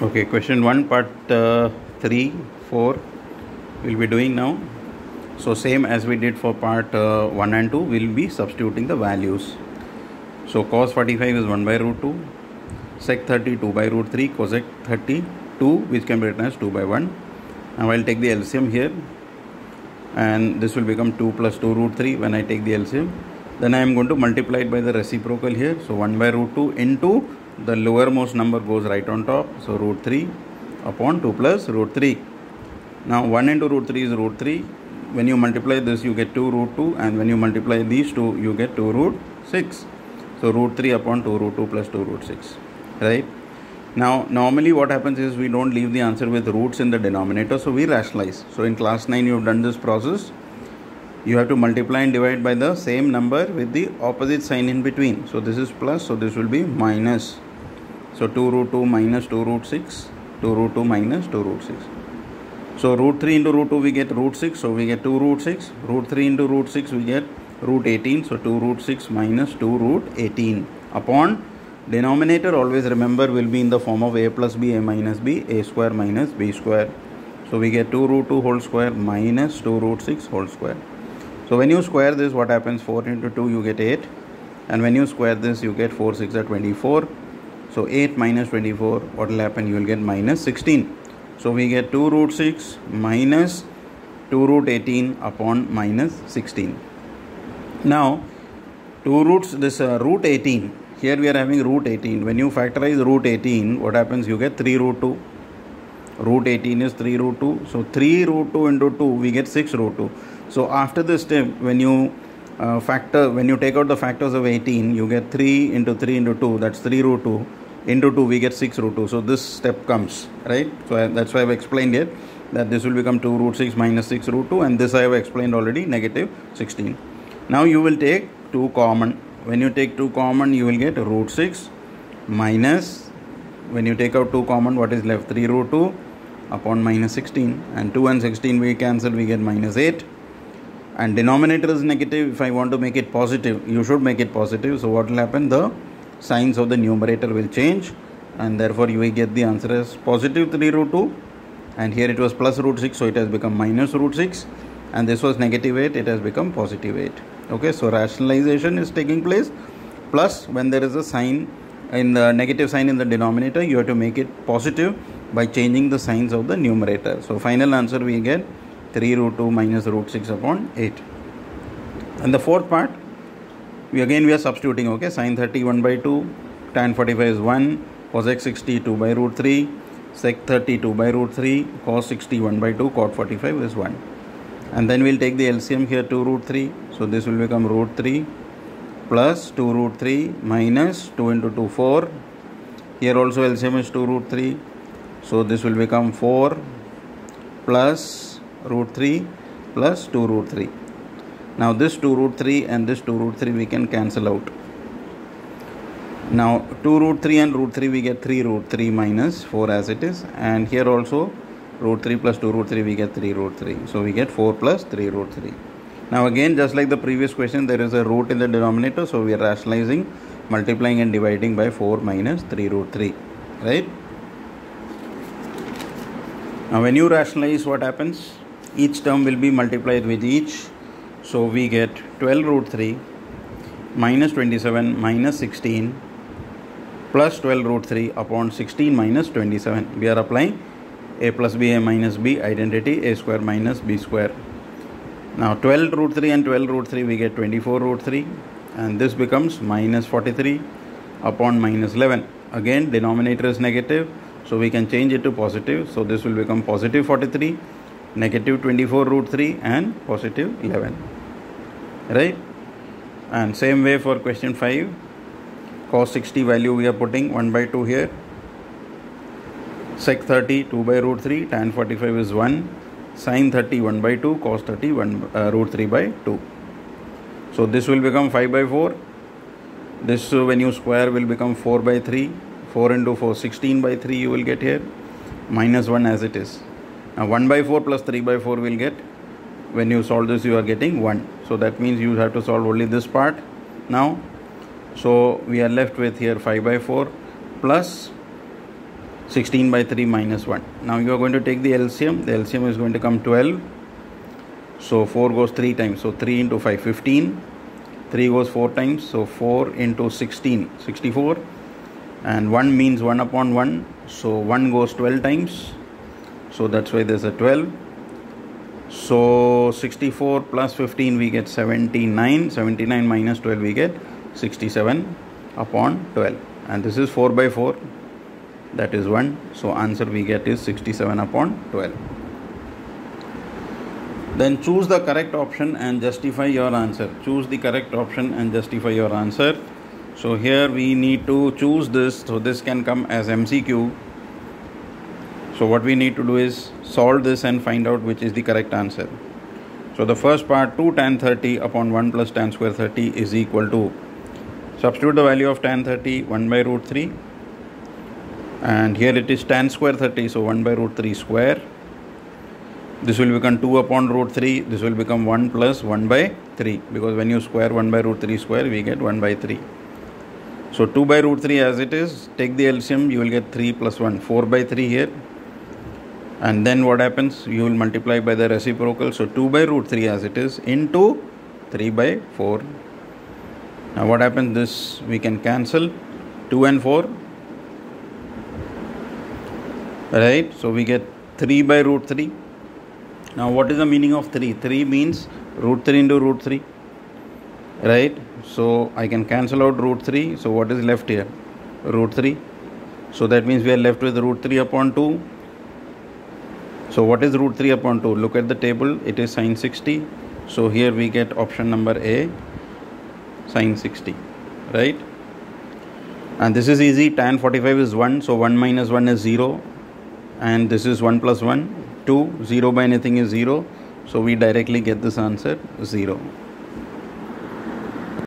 Okay, question 1, part 3, 4 we'll be doing now. So same as we did for part 1 and 2, we'll be substituting the values. So cos 45 is 1 by root 2, sec 30 2 by root 3, cosec 30 2, which can be written as 2 by 1. Now I'll take the LCM here, and this will become 2 plus 2 root 3 when I take the LCM. Then I am going to multiply it by the reciprocal here. So 1 by root 2 into the lowermost number goes right on top. So root 3 upon 2 plus root 3. Now 1 into root 3 is root 3. When you multiply this, you get 2 root 2. And when you multiply these two, you get 2 root 6. So root 3 upon 2 root 2 plus 2 root 6. Right? Now normally what happens is we don't leave the answer with roots in the denominator. So we rationalize. So in class 9 you have done this process. You have to multiply and divide by the same number with the opposite sign in between. So this is plus, so this will be minus. So 2 root 2 minus 2 root 6, 2 root 2 minus 2 root 6. So root 3 into root 2 we get root 6, so we get 2 root 6. Root 3 into root 6 we get root 18, so 2 root 6 minus 2 root 18. Upon denominator, always remember, will be in the form of a plus b, a minus b, a square minus b square. So we get 2 root 2 whole square minus 2 root 6 whole square. So when you square this, what happens? 4 into 2 you get 8, and when you square this you get 4 6 are 24. So 8 minus 24, what will happen? You will get minus 16. So we get 2 root 6 minus 2 root 18 upon minus 16. Now 2 roots, this root 18, here we are having root 18. When you factorize root 18, what happens? You get 3 root 2. Root 18 is 3 root 2. So 3 root 2 into 2, we get 6 root 2. So after this step, when you when you take out the factors of 18, you get 3 into 3 into 2, that's 3 root 2. Into 2, we get 6 root 2. So this step comes, right? So that's why I've explained it, that this will become 2 root 6 minus 6 root 2. And this I have explained already, negative 16. Now you will take 2 common. When you take 2 common, you will get root 6 minus, when you take out 2 common, what is left? 3 root 2 upon minus 16. And 2 and 16 we cancel, we get minus 8. And denominator is negative. If I want to make it positive, you should make it positive. So what will happen? The signs of the numerator will change, and therefore you will get the answer as positive 3 root 2. And here it was plus root 6, so it has become minus root 6. And this was negative 8, it has become positive 8. Okay, so rationalization is taking place. Plus, when there is a sign in the negative sign in the denominator, you have to make it positive by changing the signs of the numerator. So final answer we get 3 root 2 minus root 6 upon 8. And the fourth part, we are substituting. Okay, sin 30 1 by 2, tan 45 is 1, cosec 60 2 by root 3, sec 30 2 by root 3, cos 60 1 by 2, cot 45 is 1. And then we'll take the LCM here, 2 root 3. So this will become root 3 plus 2 root 3 minus 2 into 2 4. Here also LCM is 2 root 3. So this will become 4 plus root 3 plus 2 root 3. Now this 2 root 3 and this 2 root 3 we can cancel out. Now 2 root 3 and root 3 we get 3 root 3 minus 4 as it is. And here also root 3 plus 2 root 3 we get 3 root 3. So we get 4 plus 3 root 3. Now again, just like the previous question, there is a root in the denominator. So we are rationalizing, multiplying and dividing by 4 minus 3 root 3. Right? Now when you rationalize, what happens? Each term will be multiplied with each. So we get 12 root 3 minus 27 minus 16 plus 12 root 3 upon 16 minus 27. We are applying a plus b, a minus b identity, a square minus b square. Now 12 root 3 and 12 root 3 we get 24 root 3, and this becomes minus 43 upon minus 11. Again, denominator is negative, so we can change it to positive. So this will become positive 43, negative 24 root 3 and positive 11. Right? And same way for question 5, cos 60 value we are putting 1 by 2 here, sec 30 2 by root 3, tan 45 is 1, sin 30 1 by 2, cos 30 root 3 by 2. So this will become 5 by 4. This when you square will become 4 by 3. 4 into 4, 16 by 3 you will get here, minus 1 as it is. Now 1 by 4 plus 3 by 4 will get, when you solve this you are getting 1. So that means you have to solve only this part now. So we are left with here 5 by 4 plus 16 by 3 minus 1. Now you are going to take the LCM. The LCM is going to come 12. So 4 goes 3 times. So 3 into 5, 15. 3 goes 4 times. So 4 into 16, 64. And 1 means 1 upon 1. So 1 goes 12 times. So that's why there's a 12. So 64 plus 15 we get 79. 79 minus 12 we get 67 upon 12. And this is 4 by 4. That is 1. So answer we get is 67 upon 12. Then choose the correct option and justify your answer. Choose the correct option and justify your answer. So here we need to choose this. So this can come as MCQ. So what we need to do is solve this and find out which is the correct answer. So the first part, 2 tan 30 upon 1 plus tan square 30 is equal to, substitute the value of tan 30, 1 by root 3. And here it is tan square 30, so 1 by root 3 square. This will become 2 upon root 3. This will become 1 plus 1 by 3. Because when you square 1 by root 3 square, we get 1 by 3. So 2 by root 3 as it is. Take the LCM, you will get 3 plus 1. 4 by 3 here. And then what happens? You will multiply by the reciprocal. So 2 by root 3 as it is into 3 by 4. Now what happens? This we can cancel. 2 and 4. Right? So we get 3 by root 3. Now what is the meaning of 3? 3 means root 3 into root 3. Right? So I can cancel out root 3. So what is left here? Root 3. So that means we are left with root 3 upon 2. So what is root 3 upon 2? Look at the table. It is sin 60. So here we get option number A, sin 60. Right? And this is easy. Tan 45 is 1. So 1 minus 1 is 0. And this is 1 plus 1. 2. 0 by anything is 0. So we directly get this answer 0.